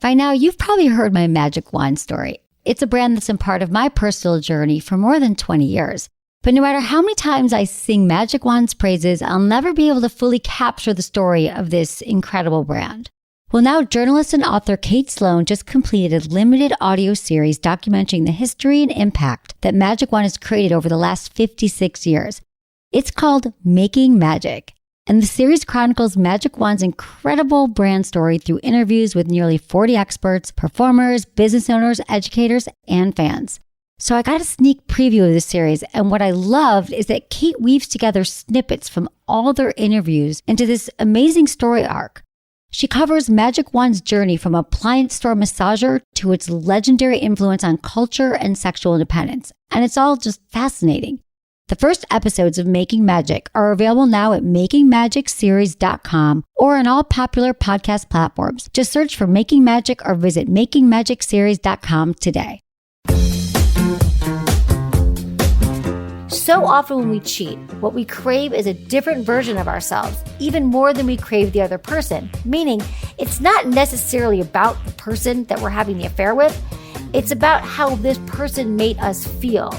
By now, you've probably heard my Magic Wand story. It's a brand that's been part of my personal journey for more than 20 years. But no matter how many times I sing Magic Wand's praises, I'll never be able to fully capture the story of this incredible brand. Well, now journalist and author Kate Sloan just completed a limited audio series documenting the history and impact that Magic Wand has created over the last 56 years. It's called Making Magic. And the series chronicles Magic Wand's incredible brand story through interviews with nearly 40 experts, performers, business owners, educators, and fans. So I got a sneak preview of the series, and what I loved is that Kate weaves together snippets from all their interviews into this amazing story arc. She covers Magic Wand's journey from appliance store massager to its legendary influence on culture and sexual independence, and it's all just fascinating. The first episodes of Making Magic are available now at makingmagicseries.com or on all popular podcast platforms. Just search for Making Magic or visit makingmagicseries.com today. So often when we cheat, what we crave is a different version of ourselves, even more than we crave the other person. Meaning, it's not necessarily about the person that we're having the affair with. It's about how this person made us feel.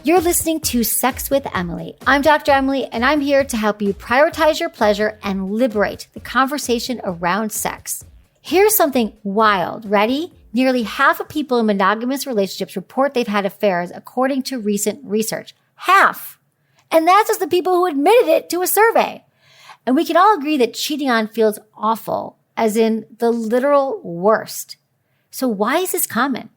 You're listening to Sex with Emily. I'm Dr. Emily, and I'm here to help you prioritize your pleasure and liberate the conversation around sex. Here's something wild. Ready? Nearly half of people in monogamous relationships report they've had affairs, according to recent research. Half! And that's just the people who admitted it to a survey. And we can all agree that cheating on feels awful, as in the literal worst. So why is this common?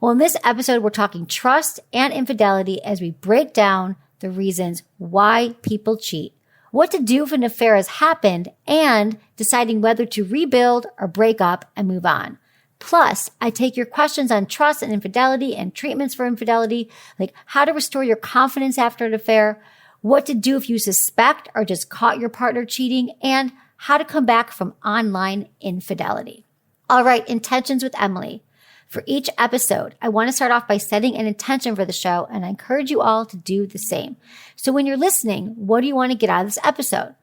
Well, in this episode, we're talking trust and infidelity as we break down the reasons why people cheat, what to do if an affair has happened, and deciding whether to rebuild or break up and move on. Plus, I take your questions on trust and infidelity and treatments for infidelity, like how to restore your confidence after an affair, what to do if you suspect or just caught your partner cheating, and how to come back from online infidelity. All right, intentions with Emily. For each episode, I want to start off by setting an intention for the show, and I encourage you all to do the same. So when you're listening, what do you want to get out of this episode?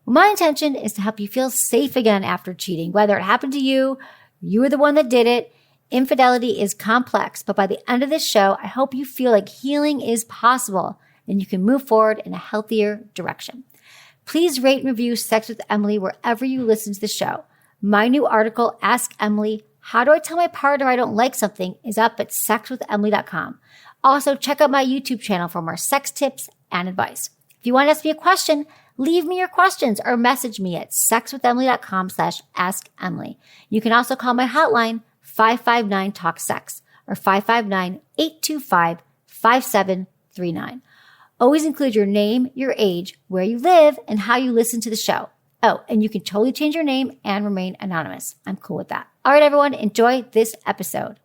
Well, my intention is to help you feel safe again after cheating, whether it happened to you, you were the one that did it. Infidelity is complex, but by the end of this show, I hope you feel like healing is possible and you can move forward in a healthier direction. Please rate and review Sex with Emily wherever you listen to the show. My new article, Ask Emily, How Do I Tell My Partner I Don't Like Something, is up at sexwithemily.com. Also, check out my YouTube channel for more sex tips and advice. If you want to ask me a question, leave me your questions or message me at sexwithemily.com/assemily. You can also call my hotline, 559-TALK-SEX, or 559-825-5739. Always include your name, your age, where you live, and how you listen to the show. Oh, and you can totally change your name and remain anonymous. I'm cool with that. All right, everyone, enjoy this episode.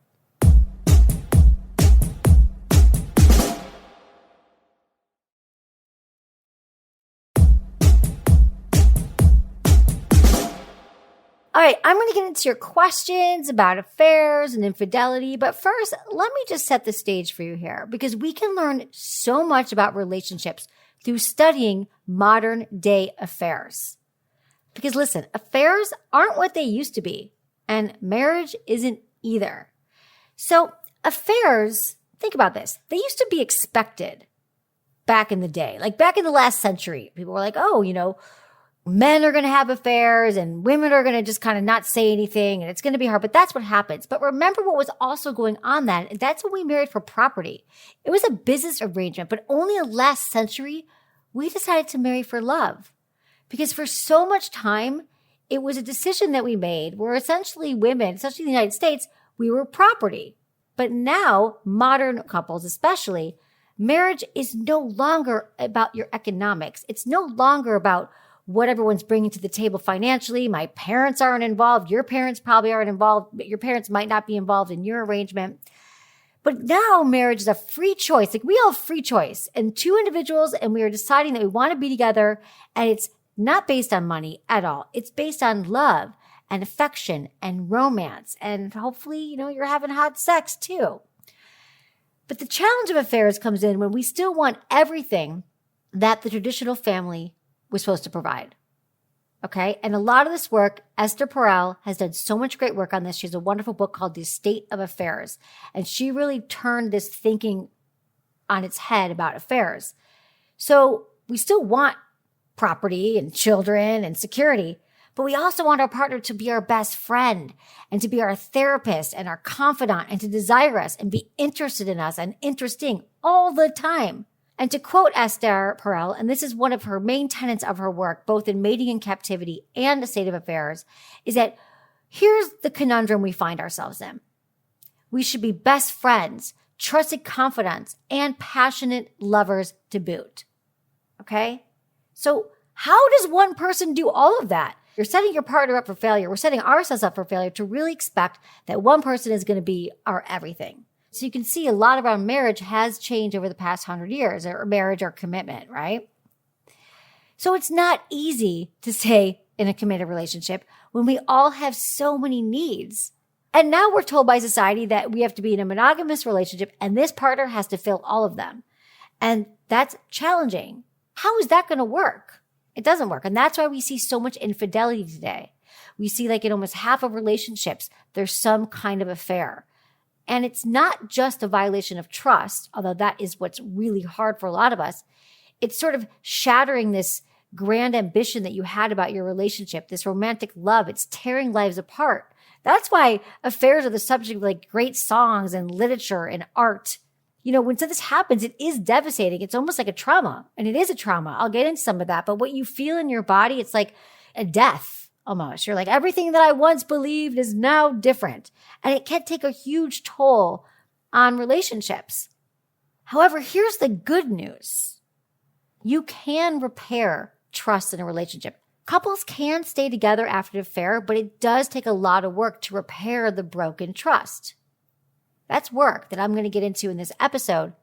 All right, I'm going to get into your questions about affairs and infidelity, but first, let me just set the stage for you here, because we can learn so much about relationships through studying modern day affairs. Because listen, affairs aren't what they used to be, and marriage isn't either. So affairs, think about this, they used to be expected back in the day. Like back in the last century, people were like, oh, men are going to have affairs and women are going to just kind of not say anything and it's going to be hard, but that's what happens. But remember what was also going on then. That's when we married for property. It was a business arrangement, but only in the last century, we decided to marry for love. Because for so much time, it was a decision that we made where essentially women, especially in the United States, we were property. But now, modern couples especially, marriage is no longer about your economics. It's no longer about what everyone's bringing to the table financially. My parents aren't involved. Your parents probably aren't involved, but your parents might not be involved in your arrangement. But now marriage is a free choice. Like we all have free choice and two individuals, and we are deciding that we want to be together, and it's not based on money at all. It's based on love and affection and romance. And hopefully, you're having hot sex too. But the challenge of affairs comes in when we still want everything that the traditional family was supposed to provide. Okay. And a lot of this work, Esther Perel has done so much great work on this. She has a wonderful book called The State of Affairs. And she really turned this thinking on its head about affairs. So we still want property and children and security, but we also want our partner to be our best friend and to be our therapist and our confidant and to desire us and be interested in us and interesting all the time. And to quote Esther Perel, and this is one of her main tenets of her work, both in Mating in Captivity and The State of Affairs, is that here's the conundrum we find ourselves in. We should be best friends, trusted confidants, and passionate lovers to boot. Okay? So how does one person do all of that? You're setting your partner up for failure. We're setting ourselves up for failure to really expect that one person is going to be our everything. So you can see a lot around marriage has changed over the past 100 years, or marriage or commitment, right? So it's not easy to stay in a committed relationship when we all have so many needs. And now we're told by society that we have to be in a monogamous relationship and this partner has to fill all of them. And that's challenging. How is that going to work? It doesn't work. And that's why we see so much infidelity today. We see like in almost half of relationships, there's some kind of affair. And it's not just a violation of trust, although that is what's really hard for a lot of us. It's sort of shattering this grand ambition that you had about your relationship, this romantic love. It's tearing lives apart. That's why affairs are the subject of like great songs and literature and art. You know, when this happens, it is devastating. It's almost like a trauma, and it is a trauma. I'll get into some of that. But what you feel in your body, it's like a death. Almost. You're like, everything that I once believed is now different. And it can take a huge toll on relationships. However, here's the good news. You can repair trust in a relationship. Couples can stay together after an affair, but it does take a lot of work to repair the broken trust. That's work that I'm going to get into in this episode.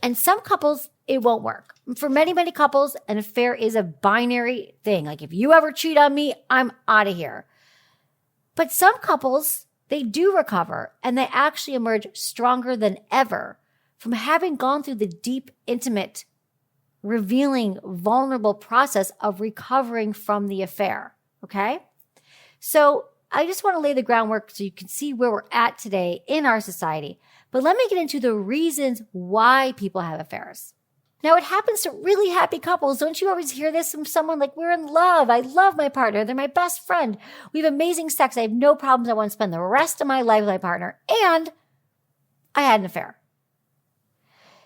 And some couples, it won't work. For many, many couples, an affair is a binary thing. Like if you ever cheat on me, I'm out of here. But some couples, they do recover and they actually emerge stronger than ever from having gone through the deep, intimate, revealing, vulnerable process of recovering from the affair. Okay? So I just want to lay the groundwork so you can see where we're at today in our society. But let me get into the reasons why people have affairs. Now, it happens to really happy couples. Don't you always hear this from someone like, we're in love. I love my partner. They're my best friend. We have amazing sex. I have no problems. I want to spend the rest of my life with my partner. And I had an affair.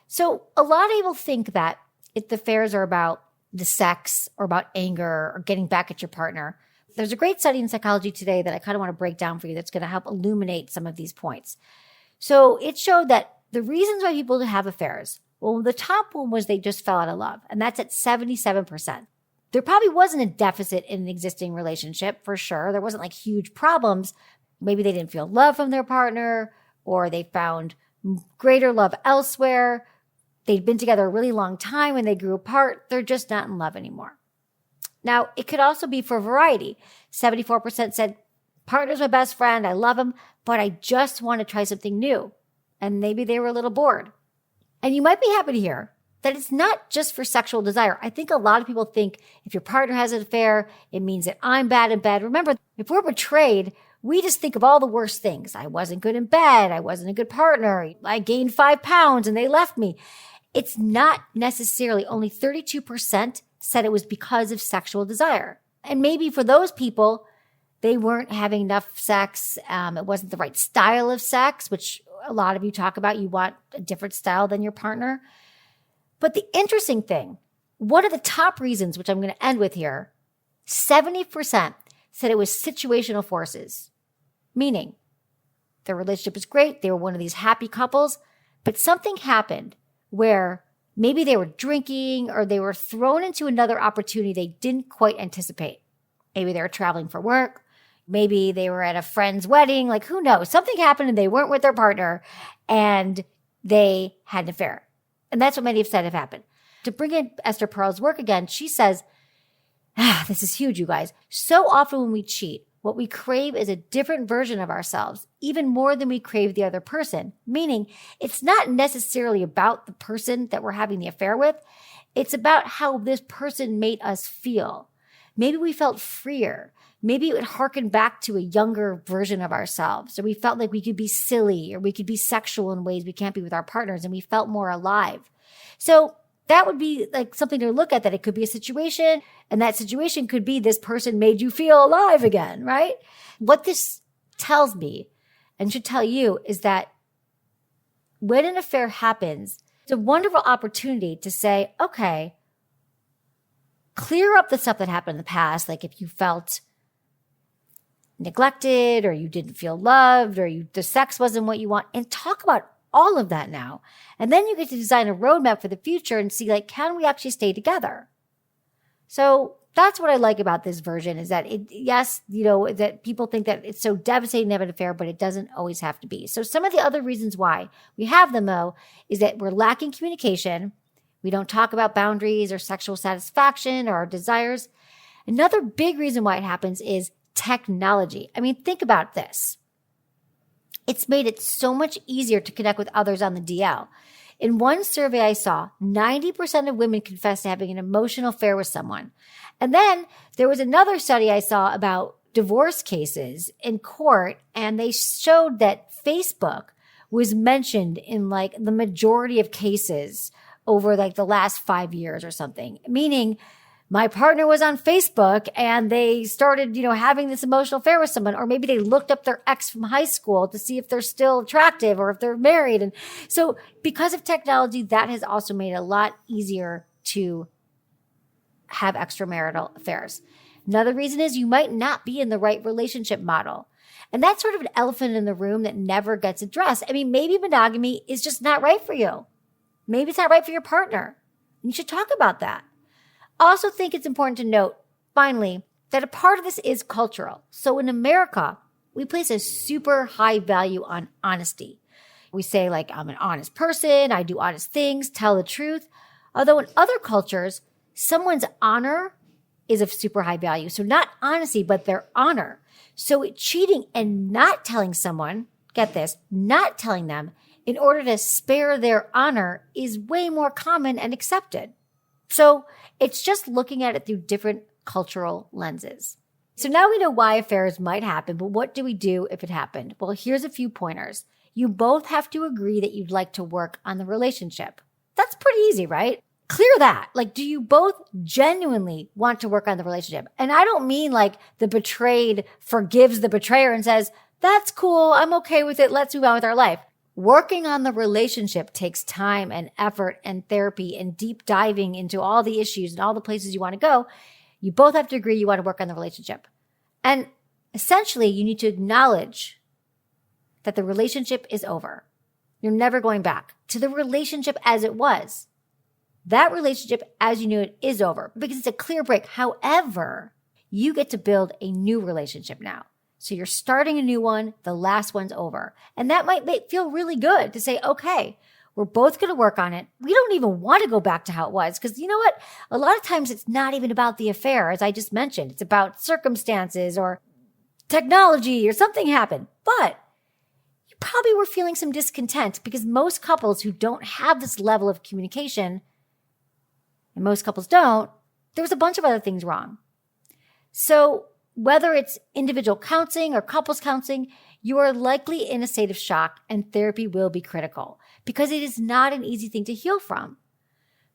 So a lot of people think that if the affairs are about the sex or about anger or getting back at your partner. There's a great study in psychology today that I kind of want to break down for you that's going to help illuminate some of these points. So it showed that the reasons why people have affairs, well, the top one was they just fell out of love, and that's at 77%. There probably wasn't a deficit in an existing relationship, for sure. There wasn't like huge problems. Maybe they didn't feel love from their partner, or they found greater love elsewhere. They'd been together a really long time and they grew apart. They're just not in love anymore. Now, it could also be for variety. 74% said, partner's my best friend. I love him, but I just want to try something new. And maybe they were a little bored. And you might be happy to hear that it's not just for sexual desire. I think a lot of people think if your partner has an affair, it means that I'm bad in bed. Remember, if we're betrayed, we just think of all the worst things. I wasn't good in bed. I wasn't a good partner. I gained 5 pounds and they left me. It's not necessarily. Only 32% said it was because of sexual desire. And maybe for those people, they weren't having enough sex. It wasn't the right style of sex, which a lot of you talk about. You want a different style than your partner. But the interesting thing, one of the top reasons, which I'm going to end with here, 70% said it was situational forces, meaning their relationship was great. They were one of these happy couples, but something happened where maybe they were drinking or they were thrown into another opportunity they didn't quite anticipate. Maybe they were traveling for work. Maybe they were at a friend's wedding. Like, who knows? Something happened and they weren't with their partner and they had an affair. And that's what many have said have happened. To bring in Esther Perel's work again, she says, this is huge, you guys. So often when we cheat, what we crave is a different version of ourselves, even more than we crave the other person. Meaning, it's not necessarily about the person that we're having the affair with. It's about how this person made us feel. Maybe we felt freer. Maybe it would harken back to a younger version of ourselves, or we felt like we could be silly, or we could be sexual in ways we can't be with our partners, and we felt more alive. So that would be like something to look at, that it could be a situation, and that situation could be this person made you feel alive again, right? What this tells me, and should tell you, is that when an affair happens, it's a wonderful opportunity to say, okay, clear up the stuff that happened in the past, like if you felt neglected, or you didn't feel loved, or the sex wasn't what you want, and talk about all of that now. And then you get to design a roadmap for the future and see, like, can we actually stay together? So that's what I like about this version, is that that people think that it's so devastating to have an affair, but it doesn't always have to be. So some of the other reasons why we have them, though, is that we're lacking communication. We don't talk about boundaries or sexual satisfaction or our desires. Another big reason why it happens is technology. I mean, think about this. It's made it so much easier to connect with others on the DL. In one survey I saw, 90% of women confessed to having an emotional affair with someone. And then there was another study I saw about divorce cases in court, and they showed that Facebook was mentioned in like the majority of cases over like the last 5 years or something, meaning my partner was on Facebook and they started, having this emotional affair with someone, or maybe they looked up their ex from high school to see if they're still attractive or if they're married. And so because of technology, that has also made it a lot easier to have extramarital affairs. Another reason is you might not be in the right relationship model. And that's sort of an elephant in the room that never gets addressed. I mean, maybe monogamy is just not right for you. Maybe it's not right for your partner. You should talk about that. I also think it's important to note, finally, that a part of this is cultural. So in America, we place a super high value on honesty. We say, like, I'm an honest person, I do honest things, tell the truth. Although in other cultures, someone's honor is of super high value. So not honesty, but their honor. So cheating and not telling someone, get this, not telling them in order to spare their honor is way more common and accepted. So it's just looking at it through different cultural lenses. So now we know why affairs might happen, but what do we do if it happened? Well, here's a few pointers. You both have to agree that you'd like to work on the relationship. That's pretty easy, right? Clear that. Like, do you both genuinely want to work on the relationship? And I don't mean like the betrayed forgives the betrayer and says, that's cool, I'm okay with it, let's move on with our life. Working on the relationship takes time and effort and therapy and deep diving into all the issues and all the places you want to go. You both have to agree you want to work on the relationship. And essentially, you need to acknowledge that the relationship is over. You're never going back to the relationship as it was. That relationship as you knew it is over because it's a clear break. However, you get to build a new relationship now. So you're starting a new one, the last one's over. And that might feel really good to say, okay, we're both going to work on it. We don't even want to go back to how it was because you know what? A lot of times it's not even about the affair, as I just mentioned. It's about circumstances or technology or something happened. But you probably were feeling some discontent because most couples who don't have this level of communication, and most couples don't, there was a bunch of other things wrong. So whether it's individual counseling or couples counseling, you are likely in a state of shock and therapy will be critical because it is not an easy thing to heal from.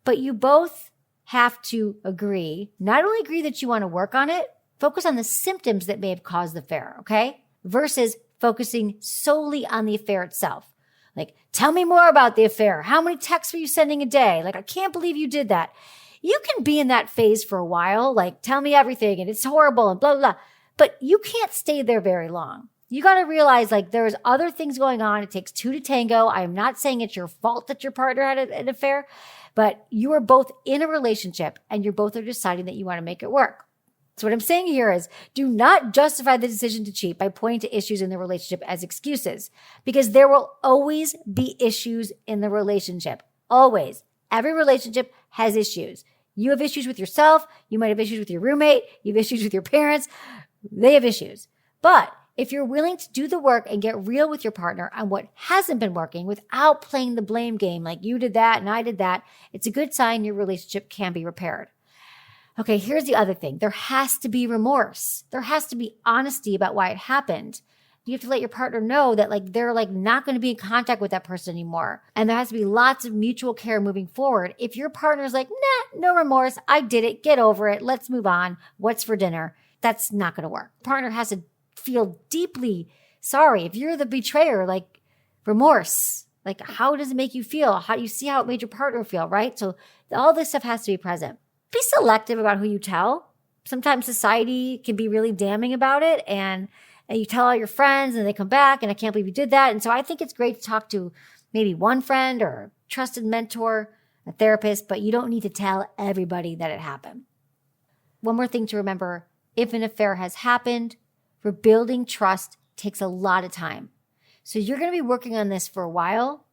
But you both have to agree, not only agree that you want to work on it, focus on the symptoms that may have caused the affair, okay? Versus focusing solely on the affair itself. Like, tell me more about the affair. How many texts were you sending a day? Like, I can't believe you did that. You can be in that phase for a while, like, tell me everything and it's horrible and blah, blah, blah. But you can't stay there very long. You got to realize, like, there's other things going on. It takes two to tango. I am not saying it's your fault that your partner had an affair, but you are both in a relationship and you're both are deciding that you want to make it work. So what I'm saying here is do not justify the decision to cheat by pointing to issues in the relationship as excuses because there will always be issues in the relationship. Always. Every relationship has issues. You have issues with yourself. You might have issues with your roommate. You have issues with your parents. They have issues. But if you're willing to do the work and get real with your partner on what hasn't been working without playing the blame game, like you did that and I did that, it's a good sign your relationship can be repaired. Okay, here's the other thing. There has to be remorse. There has to be honesty about why it happened. You have to let your partner know that they're not going to be in contact with that person anymore. And there has to be lots of mutual care moving forward. If your partner's like, nah, no remorse. I did it. Get over it. Let's move on. What's for dinner? That's not going to work. Partner has to feel deeply sorry. If you're the betrayer, remorse, how does it make you feel? How do you see how it made your partner feel, right? So all this stuff has to be present. Be selective about who you tell. Sometimes society can be really damning about it, and you tell all your friends and they come back and I can't believe you did that. And so I think it's great to talk to maybe one friend or a trusted mentor, a therapist, but you don't need to tell everybody that it happened. One more thing to remember, if an affair has happened, rebuilding trust takes a lot of time. So you're going to be working on this for a while,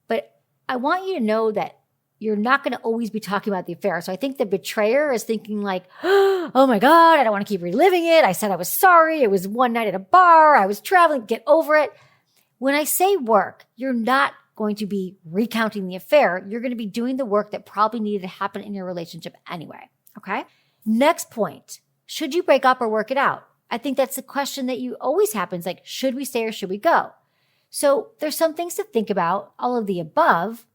but I want you to know that you're not going to always be talking about the affair. So I think the betrayer is thinking oh my God, I don't want to keep reliving it. I said I was sorry. It was one night at a bar. I was traveling. Get over it. When I say work, you're not going to be recounting the affair. You're going to be doing the work that probably needed to happen in your relationship anyway. Okay. Next point. Should you break up or work it out? I think that's the question that you always happens. Should we stay or should we go? So there's some things to think about. All of the above,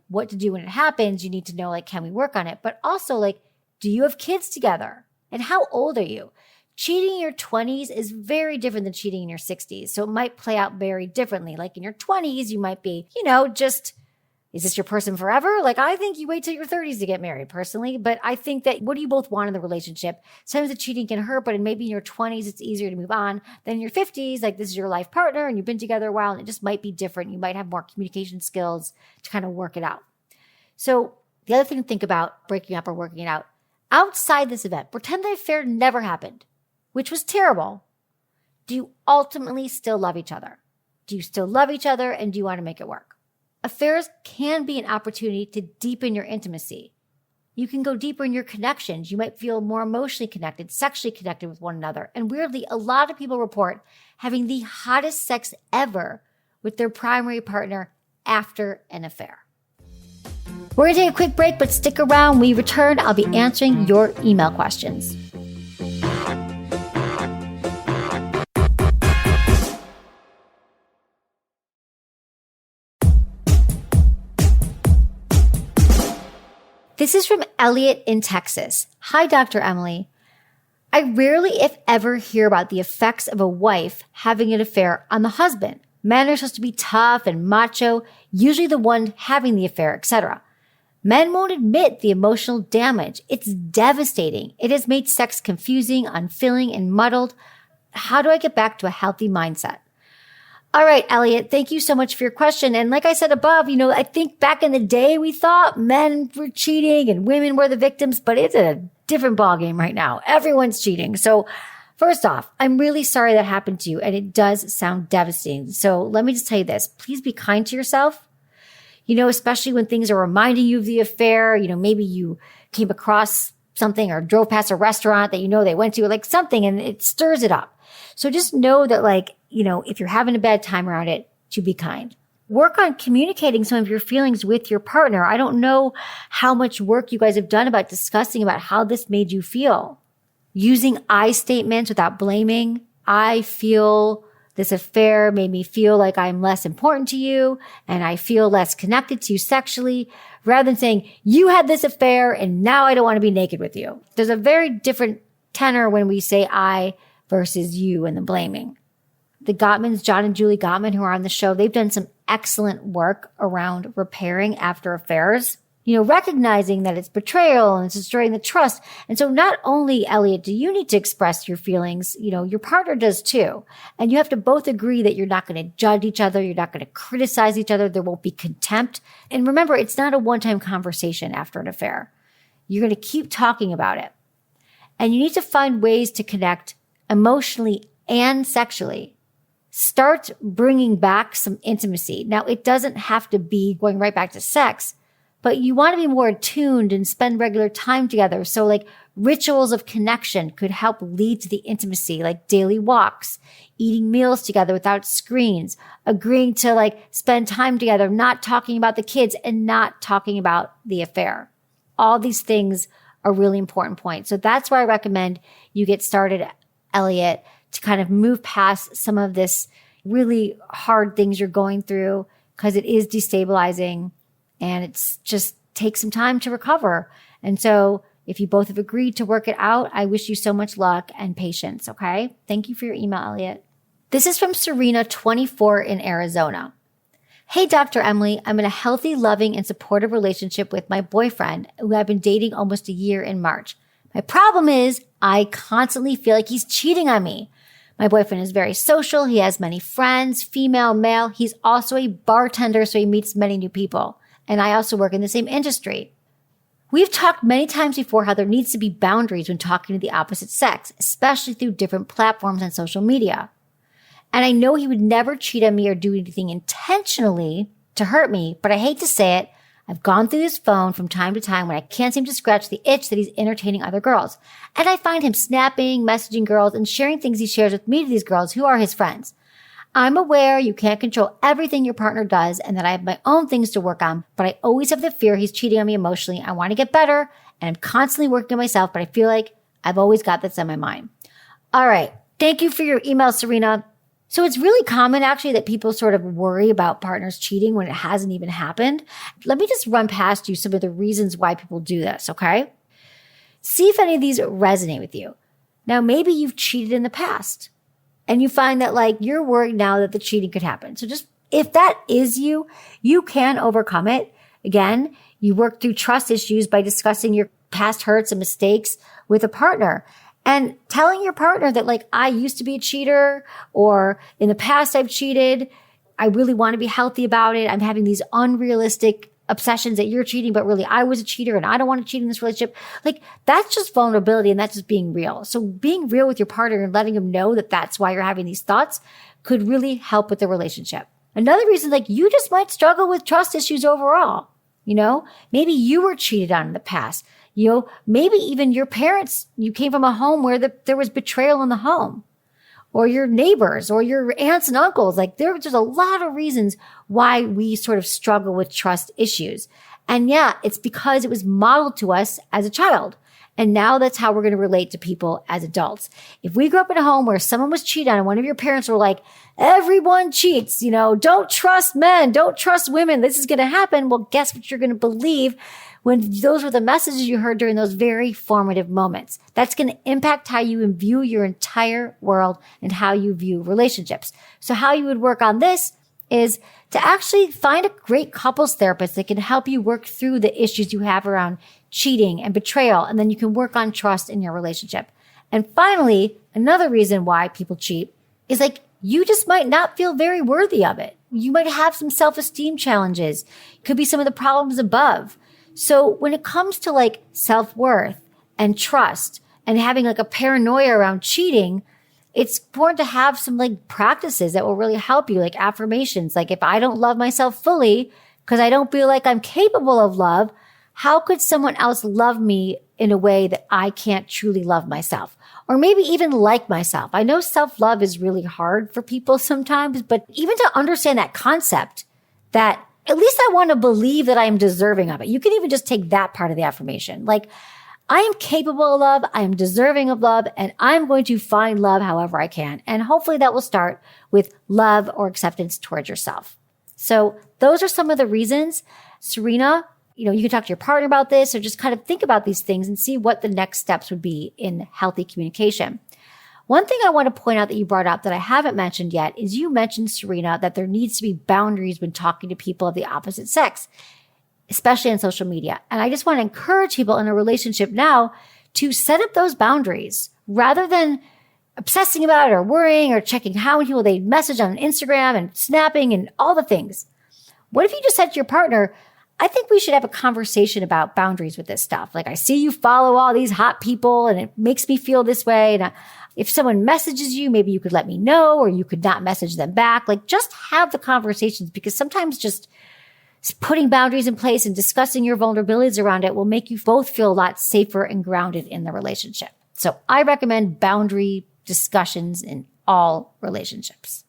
what to do when it happens. You need to know, can we work on it? But also, do you have kids together? And how old are you? Cheating in your 20s is very different than cheating in your 60s. So it might play out very differently. In your 20s, you might be, is this your person forever? I think you wait till your 30s to get married personally. But I think that what do you both want in the relationship? Sometimes the cheating can hurt, but maybe in your 20s, it's easier to move on than in your 50s. This is your life partner and you've been together a while and it just might be different. You might have more communication skills to kind of work it out. So the other thing to think about breaking up or working it out, outside this event, pretend the affair never happened, which was terrible. Do you ultimately still love each other? Do you still love each other and do you want to make it work? Affairs can be an opportunity to deepen your intimacy. You can go deeper in your connections. You might feel more emotionally connected, sexually connected with one another. And weirdly, a lot of people report having the hottest sex ever with their primary partner after an affair. We're going to take a quick break, but stick around. When we return, I'll be answering your email questions. This is from Elliot in Texas. Hi, Dr. Emily. I rarely, if ever, hear about the effects of a wife having an affair on the husband. Men are supposed to be tough and macho, usually the one having the affair, etc. Men won't admit the emotional damage. It's devastating. It has made sex confusing, unfilling, and muddled. How do I get back to a healthy mindset? All right, Elliot, thank you so much for your question. And like I said above, I think back in the day, we thought men were cheating and women were the victims, but it's a different ballgame right now. Everyone's cheating. So first off, I'm really sorry that happened to you, and it does sound devastating. So let me just tell you this. Please be kind to yourself, especially when things are reminding you of the affair. Maybe you came across something or drove past a restaurant that they went to, something, and it stirs it up. So just know that if you're having a bad time around it, to be kind. Work on communicating some of your feelings with your partner. I don't know how much work you guys have done about discussing about how this made you feel. Using I statements without blaming. I feel this affair made me feel like I'm less important to you and I feel less connected to you sexually, rather than saying, you had this affair and now I don't want to be naked with you. There's a very different tenor when we say I versus you and the blaming. The Gottmans, John and Julie Gottman, who are on the show, they've done some excellent work around repairing after affairs, recognizing that it's betrayal and it's destroying the trust. And so not only, Elliot, do you need to express your feelings, your partner does too. And you have to both agree that you're not going to judge each other. You're not going to criticize each other. There won't be contempt. And remember, it's not a one-time conversation after an affair. You're going to keep talking about it. And you need to find ways to connect emotionally and sexually. Start bringing back some intimacy. Now, it doesn't have to be going right back to sex, but you want to be more attuned and spend regular time together. So rituals of connection could help lead to the intimacy, like daily walks, eating meals together without screens, agreeing to spend time together, not talking about the kids and not talking about the affair. All these things a really important point. So that's where I recommend you get started, Elliot, to kind of move past some of this really hard things you're going through, because it is destabilizing and it's just takes some time to recover. And so if you both have agreed to work it out, I wish you so much luck and patience. Okay. Thank you for your email, Elliot. This is from Serena, 24 in Arizona. Hey, Dr. Emily, I'm in a healthy, loving, and supportive relationship with my boyfriend, who I've been dating almost a year in March. My problem is I constantly feel like he's cheating on me. My boyfriend is very social. He has many friends, female, male. He's also a bartender, so he meets many new people. And I also work in the same industry. We've talked many times before how there needs to be boundaries when talking to the opposite sex, especially through different platforms and social media. And I know he would never cheat on me or do anything intentionally to hurt me, but I hate to say it, I've gone through his phone from time to time when I can't seem to scratch the itch that he's entertaining other girls. And I find him snapping, messaging girls, and sharing things he shares with me to these girls who are his friends. I'm aware you can't control everything your partner does and that I have my own things to work on, but I always have the fear he's cheating on me emotionally. I want to get better, and I'm constantly working on myself, but I feel like I've always got this on my mind. All right. Thank you for your email, Serena. So it's really common actually that people sort of worry about partners cheating when it hasn't even happened. Let me just run past you some of the reasons why people do this, okay? See if any of these resonate with you. Now, maybe you've cheated in the past and you find that like you're worried now that the cheating could happen. So just if that is you, you can overcome it. Again, you work through trust issues by discussing your past hurts and mistakes with a partner. And telling your partner that like, I used to be a cheater, or in the past I've cheated. I really want to be healthy about it. I'm having these unrealistic obsessions that you're cheating, but really I was a cheater and I don't want to cheat in this relationship. Like that's just vulnerability and that's just being real. So being real with your partner and letting them know that that's why you're having these thoughts could really help with the relationship. Another reason, like you just might struggle with trust issues overall. You know, maybe you were cheated on in the past. You know, maybe even your parents, you came from a home where there was betrayal in the home, or your neighbors or your aunts and uncles. Like there's a lot of reasons why we sort of struggle with trust issues. And yeah, it's because it was modeled to us as a child. And now that's how we're going to relate to people as adults. If we grew up in a home where someone was cheated on and one of your parents were like, everyone cheats, you know, don't trust men, don't trust women, this is going to happen. Well, guess what you're going to believe when those were the messages you heard during those very formative moments. That's going to impact how you view your entire world and how you view relationships. So how you would work on this is to actually find a great couples therapist that can help you work through the issues you have around cheating and betrayal, and then you can work on trust in your relationship. And finally, another reason why people cheat is like you just might not feel very worthy of it. You might have some self-esteem challenges. It could be some of the problems above. So when it comes to like self-worth and trust and having like a paranoia around cheating, it's important to have some like practices that will really help you, like affirmations. Like if I don't love myself fully because I don't feel like I'm capable of love, how could someone else love me in a way that I can't truly love myself? Or maybe even like myself. I know self-love is really hard for people sometimes, but even to understand that concept that at least I want to believe that I am deserving of it. You can even just take that part of the affirmation. Like, I am capable of love, I am deserving of love, and I'm going to find love however I can. And hopefully that will start with love or acceptance towards yourself. So those are some of the reasons. Serena, you know, you can talk to your partner about this or just kind of think about these things and see what the next steps would be in healthy communication. One thing I want to point out that you brought up that I haven't mentioned yet is you mentioned, Serena, that there needs to be boundaries when talking to people of the opposite sex, especially on social media. And I just want to encourage people in a relationship now to set up those boundaries rather than obsessing about it or worrying or checking how many people they message on Instagram and snapping and all the things. What if you just said to your partner, I think we should have a conversation about boundaries with this stuff. Like, I see you follow all these hot people and it makes me feel this way. And if someone messages you, maybe you could let me know, or you could not message them back. Like, just have the conversations, because sometimes just putting boundaries in place and discussing your vulnerabilities around it will make you both feel a lot safer and grounded in the relationship. So I recommend boundary discussions in all relationships.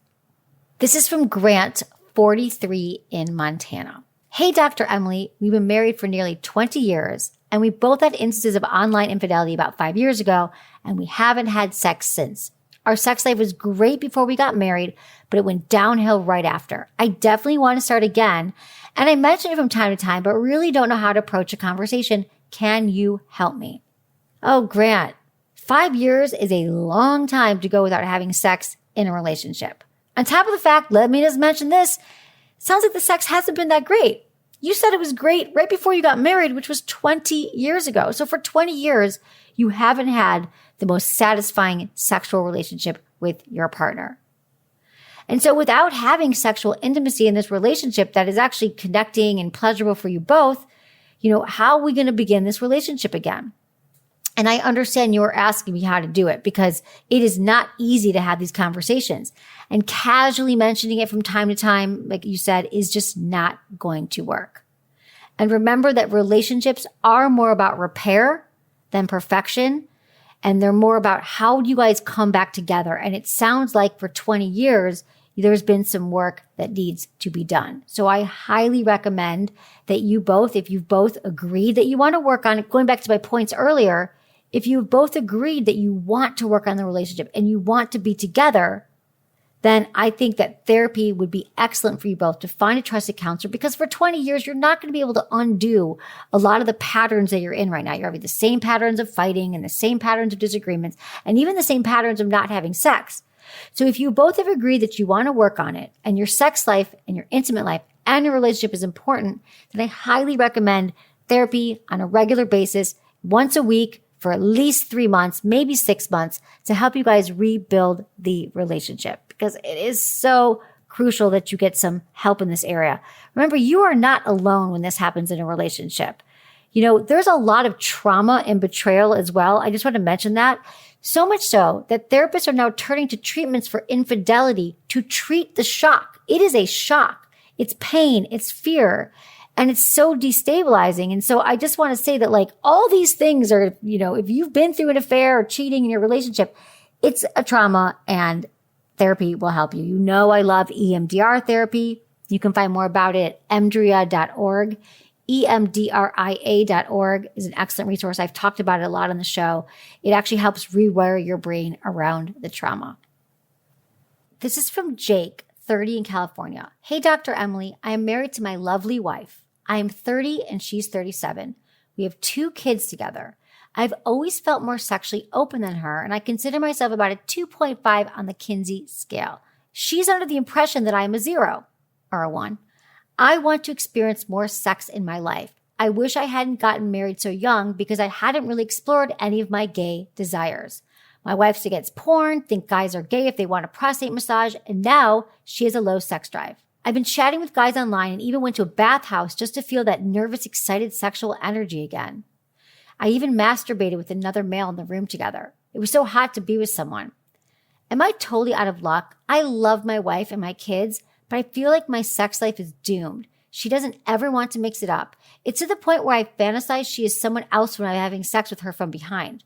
This is from Grant, 43 in Montana. Hey, Dr. Emily, we've been married for nearly 20 years. And we both had instances of online infidelity about 5 years ago, and we haven't had sex since. Our sex life was great before we got married, but it went downhill right after. I definitely want to start again. And I mention it from time to time, but really don't know how to approach a conversation. Can you help me? Oh, Grant, 5 years is a long time to go without having sex in a relationship. On top of the fact, let me just mention this, sounds like the sex hasn't been that great. You said it was great right before you got married, which was 20 years ago. So for 20 years, you haven't had the most satisfying sexual relationship with your partner. And so without having sexual intimacy in this relationship that is actually connecting and pleasurable for you both, how are we going to begin this relationship again? And I understand you're asking me how to do it because it is not easy to have these conversations. And casually mentioning it from time to time, like you said, is just not going to work. And remember that relationships are more about repair than perfection. And they're more about how do you guys come back together. And it sounds like for 20 years, there's been some work that needs to be done. So I highly recommend that you both, if you've both agreed that you want to work on it, going back to my points earlier, if you've both agreed that you want to work on the relationship and you want to be together, then I think that therapy would be excellent for you both to find a trusted counselor, because for 20 years, you're not going to be able to undo a lot of the patterns that you're in right now. You're having the same patterns of fighting and the same patterns of disagreements and even the same patterns of not having sex. So if you both have agreed that you want to work on it and your sex life and your intimate life and your relationship is important, then I highly recommend therapy on a regular basis, once a week, for at least 3 months, maybe 6 months, to help you guys rebuild the relationship, because it is so crucial that you get some help in this area. Remember, you are not alone when this happens in a relationship. There's a lot of trauma and betrayal as well. I just want to mention that. So much so that therapists are now turning to treatments for infidelity to treat the shock. It is a shock. It's pain. It's fear. And it's so destabilizing. And so I just want to say that all these things are, if you've been through an affair or cheating in your relationship, it's a trauma and therapy will help you. I love EMDR therapy. You can find more about it at emdria.org. EMDRIA.org is an excellent resource. I've talked about it a lot on the show. It actually helps rewire your brain around the trauma. This is from Jake, 30 in California. Hey, Dr. Emily, I am married to my lovely wife. I am 30 and she's 37. We have 2 kids together. I've always felt more sexually open than her, and I consider myself about a 2.5 on the Kinsey scale. She's under the impression that I am a 0 or a 1. I want to experience more sex in my life. I wish I hadn't gotten married so young because I hadn't really explored any of my gay desires. My wife still gets porn, think guys are gay if they want a prostate massage, and now she has a low sex drive. I've been chatting with guys online and even went to a bathhouse just to feel that nervous, excited sexual energy again. I even masturbated with another male in the room together. It was so hot to be with someone. Am I totally out of luck? I love my wife and my kids, but I feel like my sex life is doomed. She doesn't ever want to mix it up. It's to the point where I fantasize she is someone else when I'm having sex with her from behind.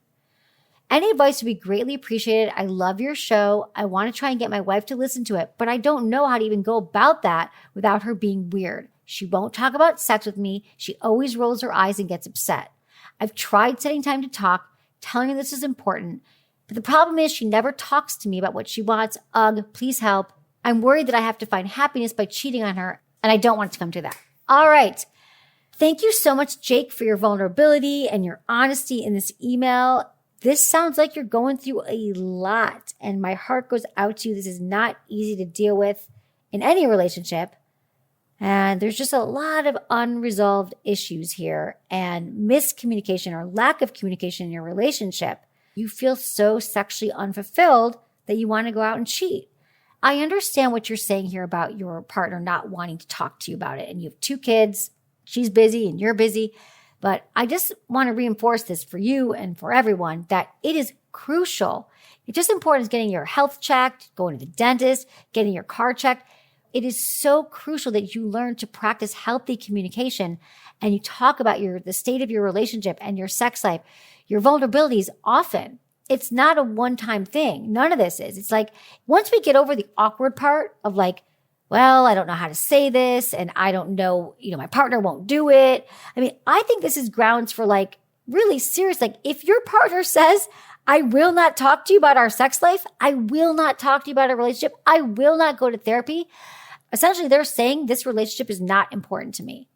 Any advice would be greatly appreciated. I love your show. I want to try and get my wife to listen to it, but I don't know how to even go about that without her being weird. She won't talk about sex with me. She always rolls her eyes and gets upset. I've tried setting time to talk, telling her this is important, but the problem is she never talks to me about what she wants. Ugh, please help. I'm worried that I have to find happiness by cheating on her, and I don't want it to come to that. All right. Thank you so much, Jake, for your vulnerability and your honesty in this email. This sounds like you're going through a lot, and my heart goes out to you. This is not easy to deal with in any relationship. And there's just a lot of unresolved issues here and miscommunication or lack of communication in your relationship. You feel so sexually unfulfilled that you want to go out and cheat. I understand what you're saying here about your partner not wanting to talk to you about it. And you have 2 kids, she's busy and you're busy. But I just want to reinforce this for you and for everyone that it is crucial. It's just important as getting your health checked, going to the dentist, getting your car checked. It is so crucial that you learn to practice healthy communication and you talk about the state of your relationship and your sex life, your vulnerabilities often. It's not a one-time thing. None of this is. It's like once we get over the awkward part of well, I don't know how to say this and I don't know, my partner won't do it. I mean, I think this is grounds for like really serious. Like if your partner says, I will not talk to you about our sex life. I will not talk to you about our relationship. I will not go to therapy. Essentially, they're saying this relationship is not important to me.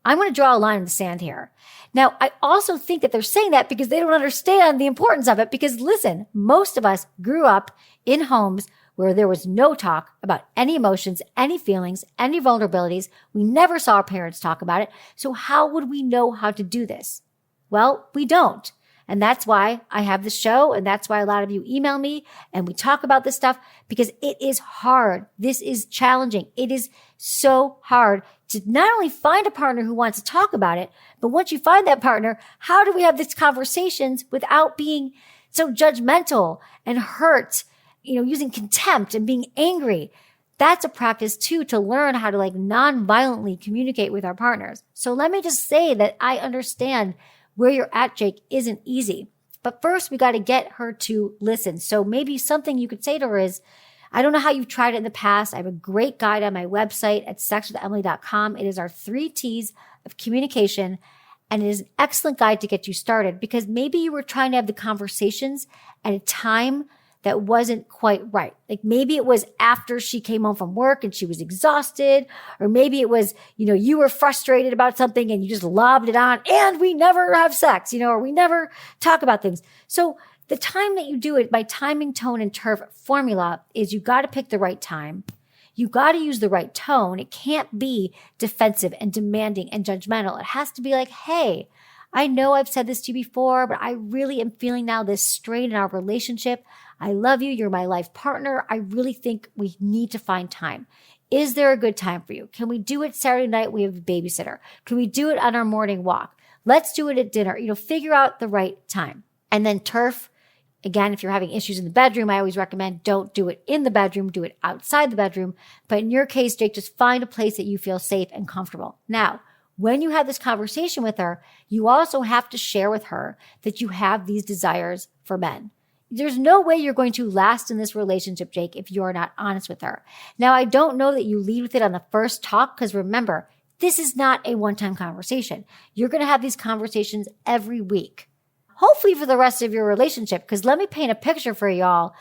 I'm going to draw a line in the sand here. Now, I also think that they're saying that because they don't understand the importance of it. Because listen, most of us grew up in homes where there was no talk about any emotions, any feelings, any vulnerabilities. We never saw our parents talk about it. So how would we know how to do this? Well, we don't. And that's why I have the show. And that's why a lot of you email me and we talk about this stuff because it is hard. This is challenging. It is so hard to not only find a partner who wants to talk about it, but once you find that partner, how do we have these conversations without being so judgmental and hurt, using contempt and being angry? That's a practice too, to learn how to like non-violently communicate with our partners. So let me just say that I understand where you're at, Jake, isn't easy. But first, we got to get her to listen. So maybe something you could say to her is, I don't know how you've tried it in the past. I have a great guide on my website at sexwithemily.com. It is our 3 T's of communication. And it is an excellent guide to get you started because maybe you were trying to have the conversations at a time that wasn't quite right. Like maybe it was after she came home from work and she was exhausted, or maybe it was, you were frustrated about something and you just lobbed it on and we never have sex, or we never talk about things. So the time that you do it by timing, tone, and turf formula is you got to pick the right time. You got to use the right tone. It can't be defensive and demanding and judgmental. It has to be like, hey, I know I've said this to you before, but I really am feeling now this strain in our relationship. I love you. You're my life partner. I really think we need to find time. Is there a good time for you? Can we do it Saturday night? We have a babysitter. Can we do it on our morning walk? Let's do it at dinner. Figure out the right time. And then turf. Again, if you're having issues in the bedroom, I always recommend don't do it in the bedroom, do it outside the bedroom. But in your case, Jake, just find a place that you feel safe and comfortable. Now, when you have this conversation with her, you also have to share with her that you have these desires for men. There's no way you're going to last in this relationship, Jake, if you're not honest with her. Now, I don't know that you lead with it on the first talk because remember, this is not a one-time conversation. You're going to have these conversations every week. Hopefully for the rest of your relationship, because let me paint a picture for y'all.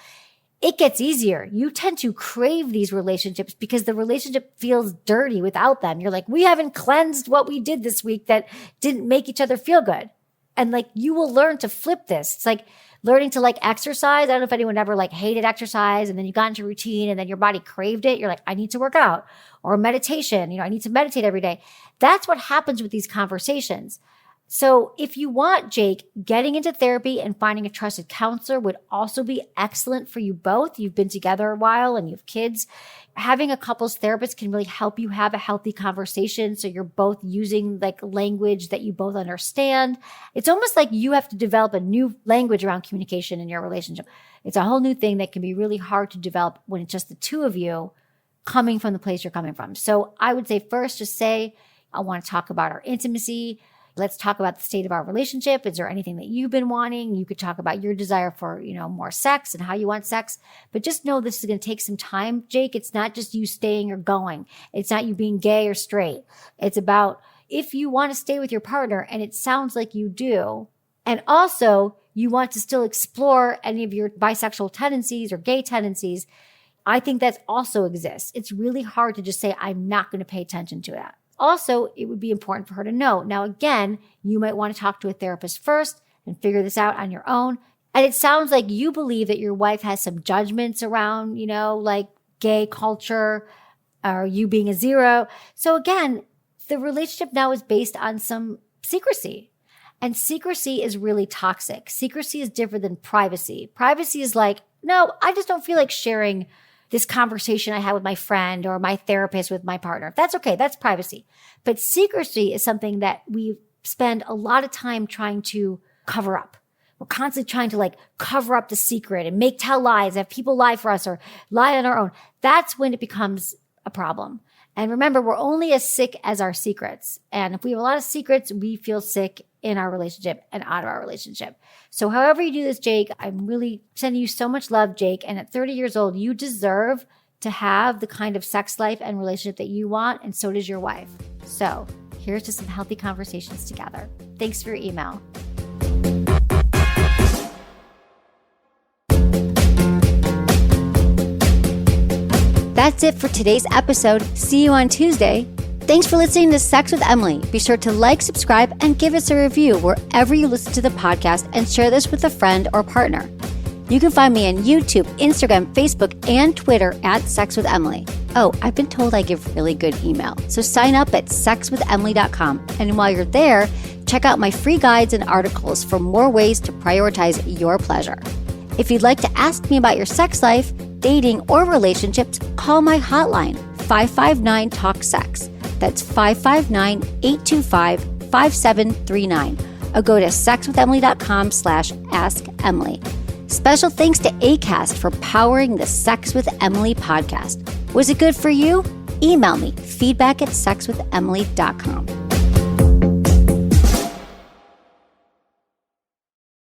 It gets easier. You tend to crave these relationships because the relationship feels dirty without them. You're like, we haven't cleansed what we did this week that didn't make each other feel good. And like, you will learn to flip this. It's like learning to like exercise. I don't know if anyone ever like hated exercise and then you got into routine and then your body craved it. You're like, I need to work out. Or meditation. I need to meditate every day. That's what happens with these conversations. So if you want, Jake, getting into therapy and finding a trusted counselor would also be excellent for you both. You've been together a while and you have kids. Having a couples therapist can really help you have a healthy conversation. So you're both using like language that you both understand. It's almost like you have to develop a new language around communication in your relationship. It's a whole new thing that can be really hard to develop when it's just the two of you coming from the place you're coming from. So I would say first, just say, I want to talk about our intimacy. Let's talk about the state of our relationship. Is there anything that you've been wanting? You could talk about your desire for, more sex and how you want sex. But just know this is going to take some time, Jake. It's not just you staying or going. It's not you being gay or straight. It's about if you want to stay with your partner, and it sounds like you do, and also you want to still explore any of your bisexual tendencies or gay tendencies, I think that also exists. It's really hard to just say, I'm not going to pay attention to that. Also, it would be important for her to know. Now, again, you might want to talk to a therapist first and figure this out on your own. And it sounds like you believe that your wife has some judgments around, like gay culture or you being a zero. So again, the relationship now is based on some secrecy. And secrecy is really toxic. Secrecy is different than privacy. Privacy is like, no, I just don't feel like sharing this conversation I had with my friend or my therapist with my partner. That's okay. That's privacy. But secrecy is something that we spend a lot of time trying to cover up. We're constantly trying to like cover up the secret and tell lies, have people lie for us or lie on our own. That's when it becomes a problem. And remember, we're only as sick as our secrets. And if we have a lot of secrets, we feel sick in our relationship and out of our relationship. So however you do this, Jake, I'm really sending you so much love, Jake. And at 30 years old, you deserve to have the kind of sex life and relationship that you want, and so does your wife. So here's to some healthy conversations together. Thanks for your email. That's it for today's episode. See you on Tuesday. Thanks for listening to Sex with Emily. Be sure to like, subscribe, and give us a review wherever you listen to the podcast, and share this with a friend or partner. You can find me on YouTube, Instagram, Facebook, and Twitter at Sex with Emily. Oh, I've been told I give really good email, so sign up at sexwithemily.com. And while you're there, check out my free guides and articles for more ways to prioritize your pleasure. If you'd like to ask me about your sex life, dating, or relationships, call my hotline, 559-TALK-SEX. That's 559-825-5739. Or go to sexwithemily.com/askemily. Special thanks to Acast for powering the Sex with Emily podcast. Was it good for you? Email me, feedback@sexwithemily.com.